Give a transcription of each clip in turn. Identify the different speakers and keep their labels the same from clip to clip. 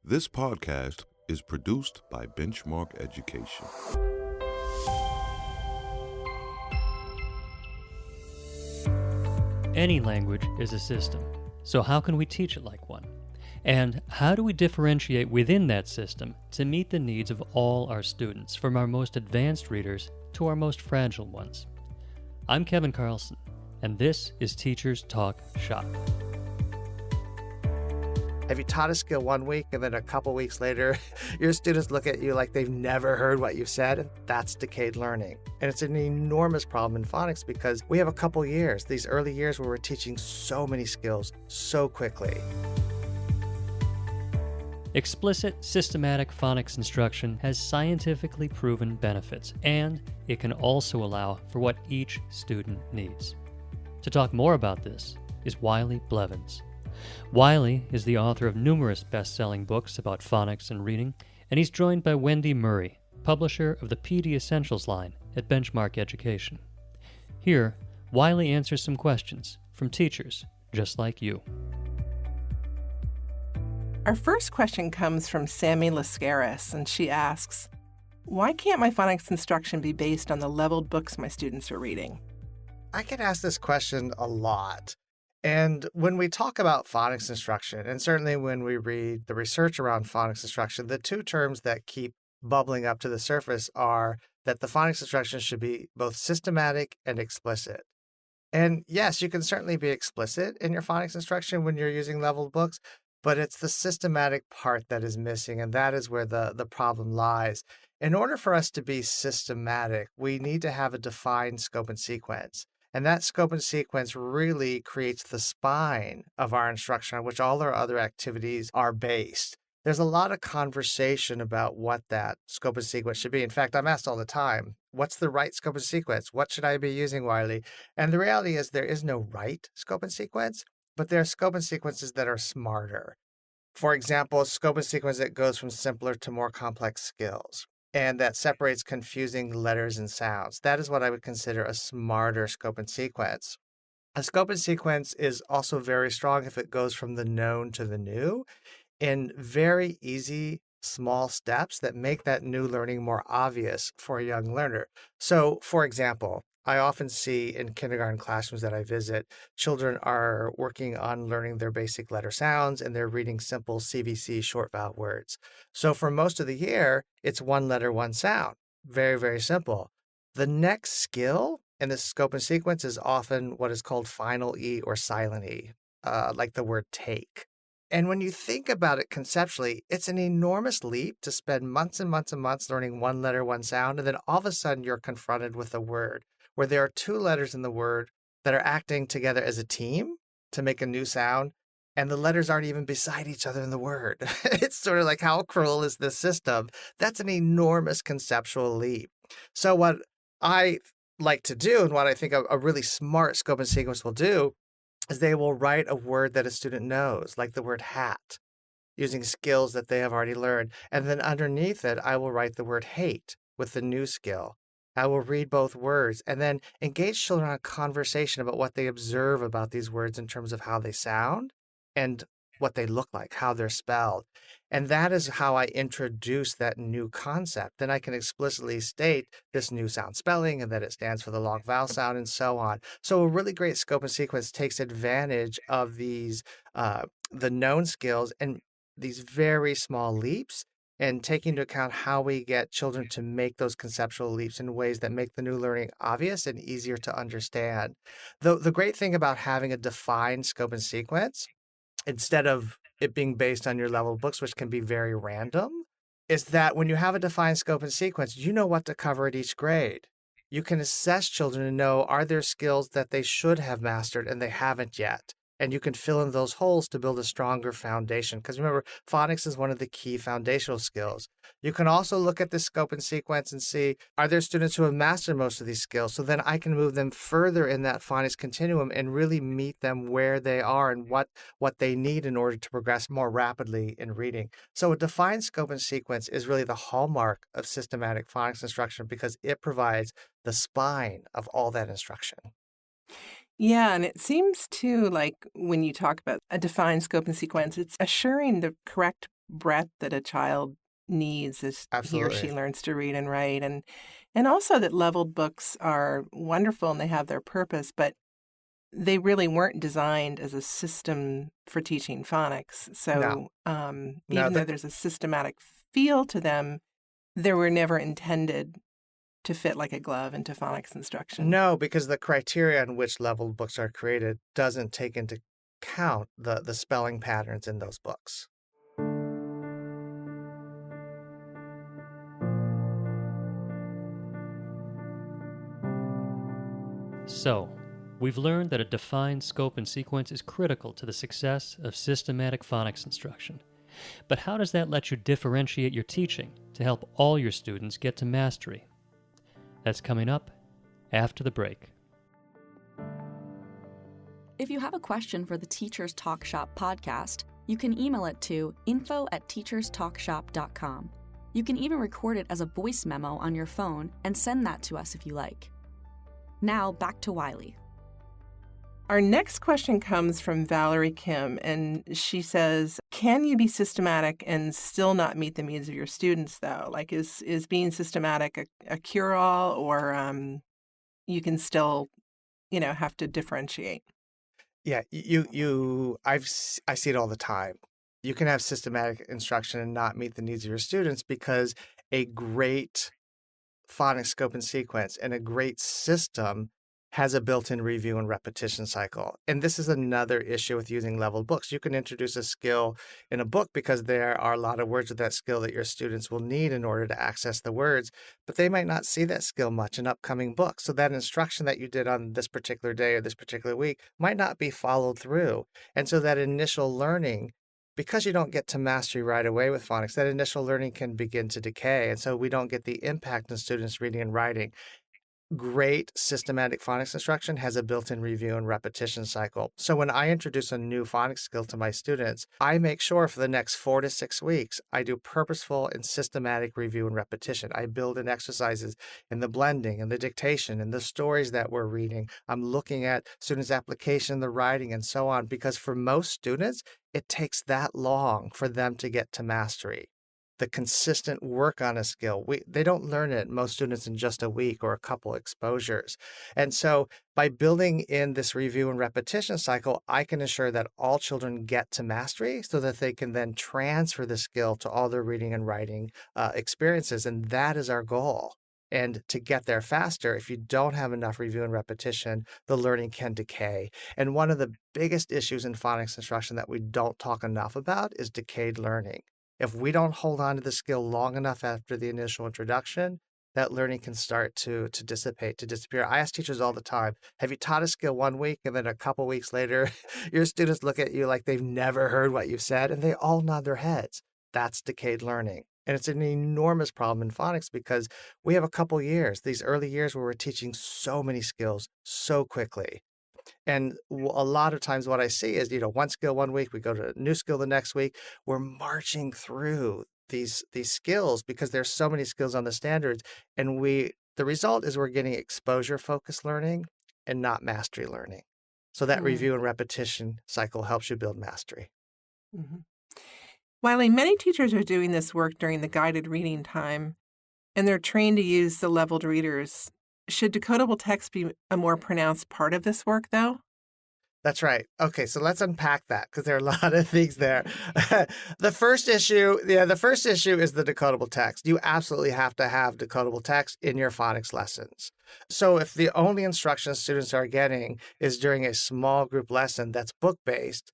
Speaker 1: This podcast is produced by Benchmark Education.
Speaker 2: Any language is a system, so how can we teach it like one? And how do we differentiate within that system to meet the needs of all our students, from our most advanced readers to our most fragile ones? I'm Kevin Carlson, and this is Teachers Talk Shop.
Speaker 3: Have you taught a skill 1 week and then a couple weeks later, your students look at you like they've never heard what you've said? That's decayed learning. And it's an enormous problem in phonics because we have a couple years, these early years where we're teaching so many skills so quickly.
Speaker 2: Explicit, systematic phonics instruction has scientifically proven benefits, and it can also allow for what each student needs. To talk more about this is Wiley Blevins. Wiley is the author of numerous best-selling books about phonics and reading, and he's joined by Wendy Murray, publisher of the PD Essentials line at Benchmark Education. Here, Wiley answers some questions from teachers just like you.
Speaker 4: Our first question comes from Sammy Lascaris, and she asks, why can't my phonics instruction be based on the leveled books my students are reading?
Speaker 3: I get asked this question a lot. And when we talk about phonics instruction, and certainly when we read the research around phonics instruction, the two terms that keep bubbling up to the surface are that the phonics instruction should be both systematic and explicit. And yes, you can certainly be explicit in your phonics instruction when you're using leveled books, but it's the systematic part that is missing, and that is where the problem lies. In order for us to be systematic, we need to have a defined scope and sequence. And that scope and sequence really creates the spine of our instruction on which all our other activities are based. There's a lot of conversation about what that scope and sequence should be. In fact, I'm asked all the time, what's the right scope and sequence? What should I be using, Wiley? And the reality is there is no right scope and sequence, but there are scope and sequences that are smarter. For example, a scope and sequence that goes from simpler to more complex skills, and that separates confusing letters and sounds. That is what I would consider a smarter scope and sequence. A scope and sequence is also very strong if it goes from the known to the new in very easy, small steps that make that new learning more obvious for a young learner. So, for example, I often see in kindergarten classrooms that I visit, children are working on learning their basic letter sounds, and they're reading simple CVC short vowel words. So for most of the year, it's one letter, one sound. Very, very simple. The next skill in the scope and sequence is often what is called final E or silent E, like the word take. And when you think about it conceptually, it's an enormous leap to spend months and months and months learning one letter, one sound, and then all of a sudden you're confronted with a word where there are two letters in the word that are acting together as a team to make a new sound, and the letters aren't even beside each other in the word. It's sort of like, how cruel is this system? That's an enormous conceptual leap. So what I like to do, and what I think a really smart scope and sequence will do, is they will write a word that a student knows, like the word hat, using skills that they have already learned. And then underneath it, I will write the word hate with the new skill. I will read both words and then engage children in a conversation about what they observe about these words in terms of how they sound and what they look like, how they're spelled. And that is how I introduce that new concept. Then I can explicitly state this new sound spelling and that it stands for the long vowel sound and so on. So a really great scope and sequence takes advantage of these, the known skills and these very small leaps, and taking into account how we get children to make those conceptual leaps in ways that make the new learning obvious and easier to understand. The great thing about having a defined scope and sequence, instead of it being based on your level books, which can be very random, is that when you have a defined scope and sequence, you know what to cover at each grade. You can assess children and know, are there skills that they should have mastered and they haven't yet? And you can fill in those holes to build a stronger foundation. Because remember, phonics is one of the key foundational skills. You can also look at the scope and sequence and see, are there students who have mastered most of these skills? So then I can move them further in that phonics continuum and really meet them where they are and what they need in order to progress more rapidly in reading. So a defined scope and sequence is really the hallmark of systematic phonics instruction because it provides the spine of all that instruction.
Speaker 4: Yeah, and it seems too like when you talk about a defined scope and sequence, it's assuring the correct breadth that a child needs as he or she
Speaker 3: Absolutely.
Speaker 4: learns to read and write, and also that leveled books are wonderful and they have their purpose, but they really weren't designed as a system for teaching phonics.
Speaker 3: No,
Speaker 4: So
Speaker 3: no,
Speaker 4: even though there's a systematic feel to them, they were never intended to fit like a glove into phonics instruction.
Speaker 3: no, because the criteria on which leveled books are created doesn't take into account the spelling patterns in those books.
Speaker 2: So, we've learned that a defined scope and sequence is critical to the success of systematic phonics instruction. But how does that let you differentiate your teaching to help all your students get to mastery? That's coming up after the break.
Speaker 5: If you have a question for the Teachers Talk Shop podcast, you can email it to info@teacherstalkshop.com. You can even record it as a voice memo on your phone and send that to us if you like. Now, back to Wiley.
Speaker 4: Our next question comes from Valerie Kim, and she says, can you be systematic and still not meet the needs of your students, though? Like, is being systematic a cure-all, or you can still, have to differentiate?
Speaker 3: Yeah, I see it all the time. You can have systematic instruction and not meet the needs of your students because a great phonics scope and sequence and a great system has a built-in review and repetition cycle. And this is another issue with using leveled books. You can introduce a skill in a book because there are a lot of words with that skill that your students will need in order to access the words, but they might not see that skill much in upcoming books. So that instruction that you did on this particular day or this particular week might not be followed through. And so that initial learning, because you don't get to mastery right away with phonics, that initial learning can begin to decay. And so we don't get the impact on students reading and writing. Great systematic phonics instruction has a built-in review and repetition cycle. So when I introduce a new phonics skill to my students, I make sure for the next 4 to 6 weeks, I do purposeful and systematic review and repetition. I build in exercises in the blending and the dictation and the stories that we're reading. I'm looking at students' application, the writing, and so on, because for most students, it takes that long for them to get to mastery. The consistent work on a skill. They don't learn it, most students, in just a week or a couple exposures. And so by building in this review and repetition cycle, I can ensure that all children get to mastery so that they can then transfer the skill to all their reading and writing experiences. And that is our goal. And to get there faster, if you don't have enough review and repetition, the learning can decay. And one of the biggest issues in phonics instruction that we don't talk enough about is decayed learning. If we don't hold on to the skill long enough after the initial introduction, that learning can start to dissipate, to disappear. I ask teachers all the time, have you taught a skill 1 week and then a couple weeks later, your students look at you like they've never heard what you've said and they all nod their heads. That's decayed learning. And it's an enormous problem in phonics because we have a couple years, these early years where we're teaching so many skills so quickly. And a lot of times what I see is, one skill 1 week, we go to a new skill the next week. We're marching through these skills because there's so many skills on the standards. And the result is we're getting exposure-focused learning and not mastery learning. So that review and repetition cycle helps you build mastery.
Speaker 4: Mm-hmm. Wiley, many teachers are doing this work during the guided reading time, and they're trained to use the leveled readers. Should decodable text be a more pronounced part of this work, though?
Speaker 3: That's right. Okay, so let's unpack that because there are a lot of things there. The first issue is the decodable text. You absolutely have to have decodable text in your phonics lessons. So if the only instruction students are getting is during a small group lesson that's book-based,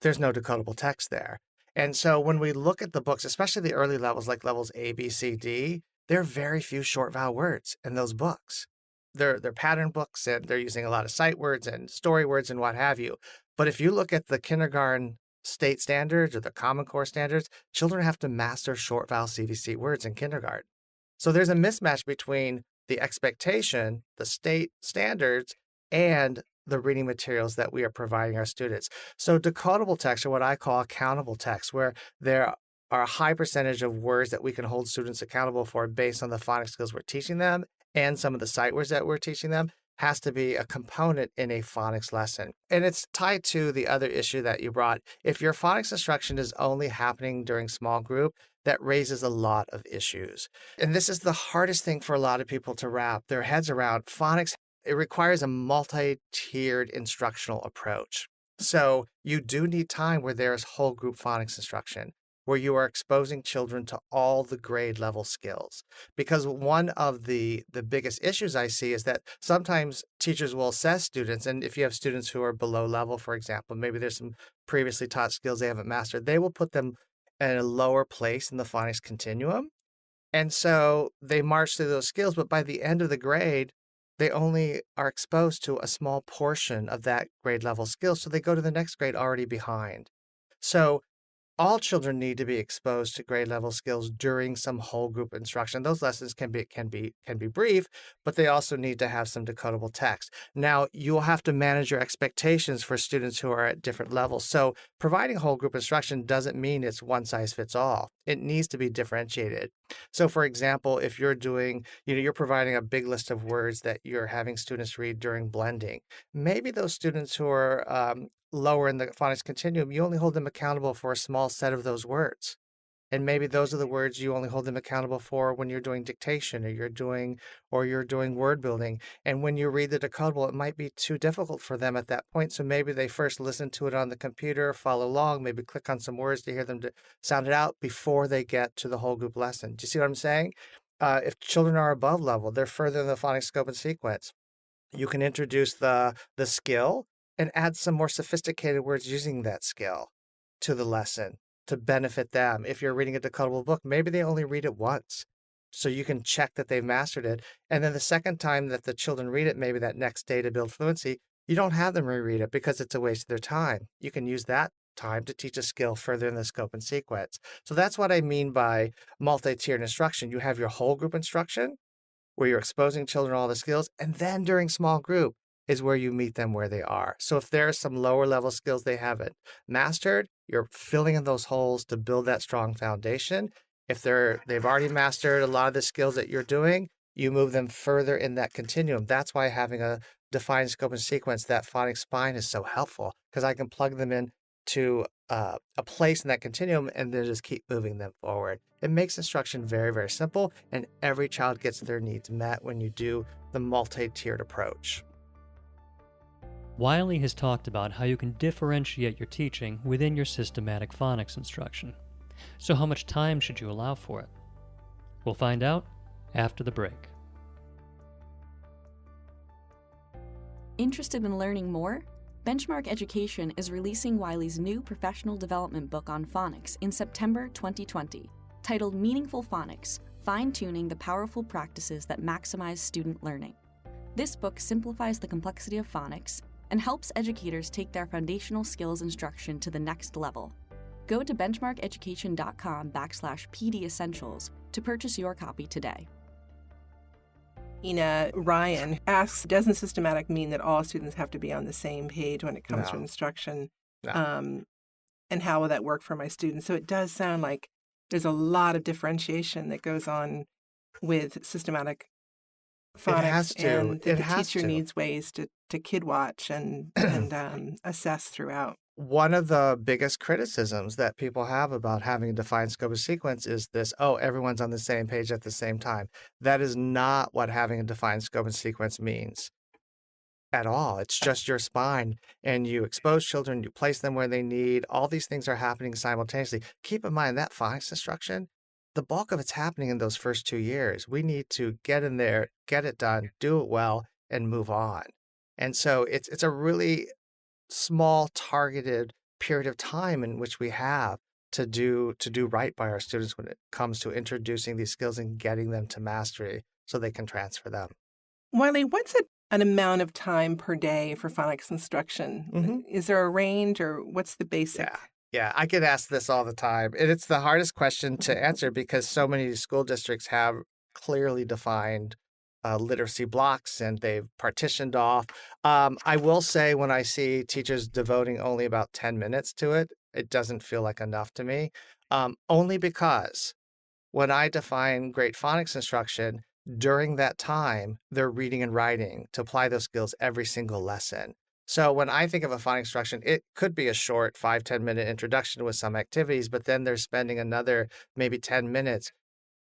Speaker 3: there's no decodable text there. And so when we look at the books, especially the early levels like levels A, B, C, D, there are very few short vowel words in those books. They're pattern books and they're using a lot of sight words and story words and what have you. But if you look at the kindergarten state standards or the Common Core standards, children have to master short vowel CVC words in kindergarten. So there's a mismatch between the expectation, the state standards, and the reading materials that we are providing our students. So decodable text, or what I call accountable text, where there are a high percentage of words that we can hold students accountable for based on the phonics skills we're teaching them and some of the sight words that we're teaching them. has to be a component in a phonics lesson. And it's tied to the other issue that you brought. If your phonics instruction is only happening during small group, that raises a lot of issues. And this is the hardest thing for a lot of people to wrap their heads around. Phonics, it requires a multi-tiered instructional approach. So you do need time where there's whole group phonics instruction, where you are exposing children to all the grade level skills. Because one of the biggest issues I see is that sometimes teachers will assess students, and if you have students who are below level, for example, maybe there's some previously taught skills they haven't mastered, they will put them in a lower place in the phonics continuum. And so they march through those skills, but by the end of the grade, they only are exposed to a small portion of that grade level skill. So they go to the next grade already behind. So all children need to be exposed to grade level skills during some whole group instruction. Those lessons can be brief, but they also need to have some decodable text. Now, you'll have to manage your expectations for students who are at different levels. So providing whole group instruction doesn't mean it's one size fits all. It needs to be differentiated. So for example, if you're doing, you're providing a big list of words that you're having students read during blending, maybe those students who are lower in the phonics continuum, you only hold them accountable for a small set of those words. And maybe those are the words you only hold them accountable for when you're doing dictation or you're doing word building. And when you read the decodable, it might be too difficult for them at that point. So maybe they first listen to it on the computer, follow along, maybe click on some words to hear them to sound it out before they get to the whole group lesson. Do you see what I'm saying? If children are above level, they're further in the phonics scope and sequence. You can introduce the skill and add some more sophisticated words using that skill to the lesson to benefit them. If you're reading a decodable book, maybe they only read it once. So you can check that they've mastered it. And then the second time that the children read it, maybe that next day to build fluency, you don't have them reread it because it's a waste of their time. You can use that time to teach a skill further in the scope and sequence. So that's what I mean by multi-tiered instruction. You have your whole group instruction, where you're exposing children all the skills, and then during small group is where you meet them where they are. So if there are some lower level skills they haven't mastered, you're filling in those holes to build that strong foundation. If they've already mastered a lot of the skills that you're doing, you move them further in that continuum. That's why having a defined scope and sequence, that phonics spine, is so helpful, because I can plug them in to a place in that continuum and then just keep moving them forward. It makes instruction very, very simple, and every child gets their needs met when you do the multi-tiered approach.
Speaker 2: Wiley has talked about how you can differentiate your teaching within your systematic phonics instruction. So how much time should you allow for it? We'll find out after the break.
Speaker 5: Interested in learning more? Benchmark Education is releasing Wiley's new professional development book on phonics in September 2020, titled Meaningful Phonics: Fine-Tuning the Powerful Practices That Maximize Student Learning. This book simplifies the complexity of phonics and helps educators take their foundational skills instruction to the next level. Go to benchmarkeducation.com/PD Essentials to purchase your copy today.
Speaker 4: Ryan asks, doesn't systematic mean that all students have to be on the same page when it comes to
Speaker 3: No.
Speaker 4: instruction?
Speaker 3: No.
Speaker 4: And how will that work for my students? So it does sound like there's a lot of differentiation that goes on with systematic phonics.
Speaker 3: It has to.
Speaker 4: And that
Speaker 3: It
Speaker 4: the
Speaker 3: has
Speaker 4: teacher
Speaker 3: to.
Speaker 4: needs ways to kid watch and assess throughout.
Speaker 3: One of the biggest criticisms that people have about having a defined scope of sequence is this, everyone's on the same page at the same time. That is not what having a defined scope and sequence means at all. It's just your spine, and you expose children, you place them where they need. All these things are happening simultaneously. Keep in mind that phonics instruction, the bulk of it's happening in those first 2 years. We need to get in there, get it done, do it well, and move on. And so it's a really small targeted period of time in which we have to do right by our students when it comes to introducing these skills and getting them to mastery so they can transfer them.
Speaker 4: Wiley, what's an amount of time per day for phonics instruction?
Speaker 3: Mm-hmm.
Speaker 4: Is there a range, or what's the basic?
Speaker 3: Yeah, I get asked this all the time. And it's the hardest question to answer because so many school districts have clearly defined literacy blocks, and they've partitioned off. I will say when I see teachers devoting only about 10 minutes to it, it doesn't feel like enough to me, only because when I define great phonics instruction, during that time, they're reading and writing to apply those skills every single lesson. So when I think of a phonics instruction, it could be a short 5-10 minute introduction with some activities, but then they're spending another maybe 10 minutes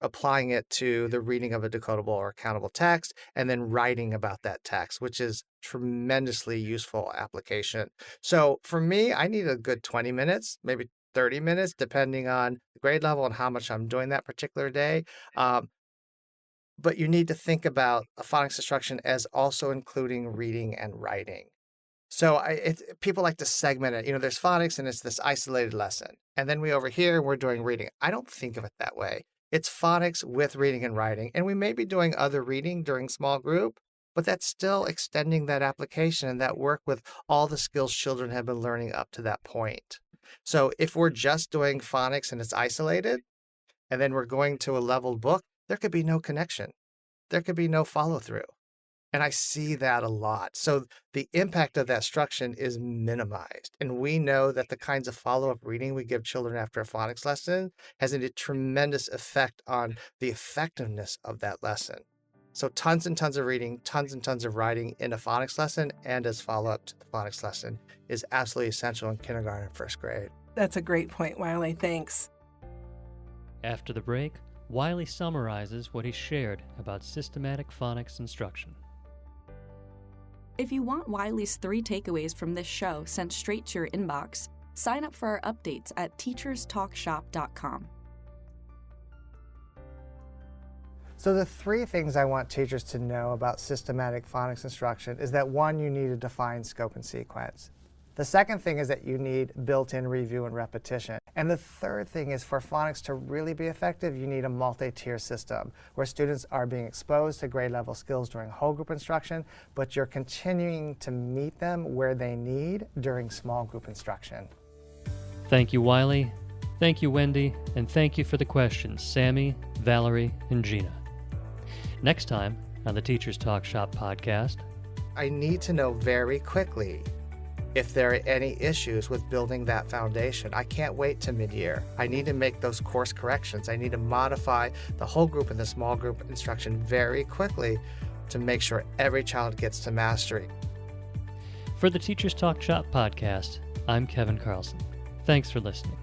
Speaker 3: applying it to the reading of a decodable or countable text and then writing about that text, which is tremendously useful application. So for me, I need a good 20 minutes, maybe 30 minutes, depending on the grade level and how much I'm doing that particular day. But you need to think about a phonics instruction as also including reading and writing. So people like to segment it. There's phonics and it's this isolated lesson. And then over here, we're doing reading. I don't think of it that way. It's phonics with reading and writing. And we may be doing other reading during small group, but that's still extending that application and that work with all the skills children have been learning up to that point. So if we're just doing phonics and it's isolated, and then we're going to a leveled book, there could be no connection. There could be no follow-through. And I see that a lot. So the impact of that instruction is minimized. And we know that the kinds of follow-up reading we give children after a phonics lesson has a tremendous effect on the effectiveness of that lesson. So tons and tons of reading, tons and tons of writing in a phonics lesson and as follow-up to the phonics lesson is absolutely essential in kindergarten and first grade.
Speaker 4: That's a great point, Wiley. Thanks.
Speaker 2: After the break, Wiley summarizes what he shared about systematic phonics instruction.
Speaker 5: If you want Wiley's 3 takeaways from this show sent straight to your inbox, sign up for our updates at teacherstalkshop.com.
Speaker 3: So the 3 things I want teachers to know about systematic phonics instruction is that 1, you need a defined scope and sequence. The second thing is that you need built-in review and repetition. And the third thing is for phonics to really be effective, you need a multi-tier system where students are being exposed to grade level skills during whole group instruction, but you're continuing to meet them where they need during small group instruction.
Speaker 2: Thank you, Wiley. Thank you, Wendy. And thank you for the questions, Sammy, Valerie, and Gina. Next time on the Teachers Talk Shop podcast,
Speaker 3: I need to know very quickly if there are any issues with building that foundation. I can't wait to mid-year. I need to make those course corrections. I need to modify the whole group and the small group instruction very quickly to make sure every child gets to mastery.
Speaker 2: For the Teachers Talk Shop podcast, I'm Kevin Carlson. Thanks for listening.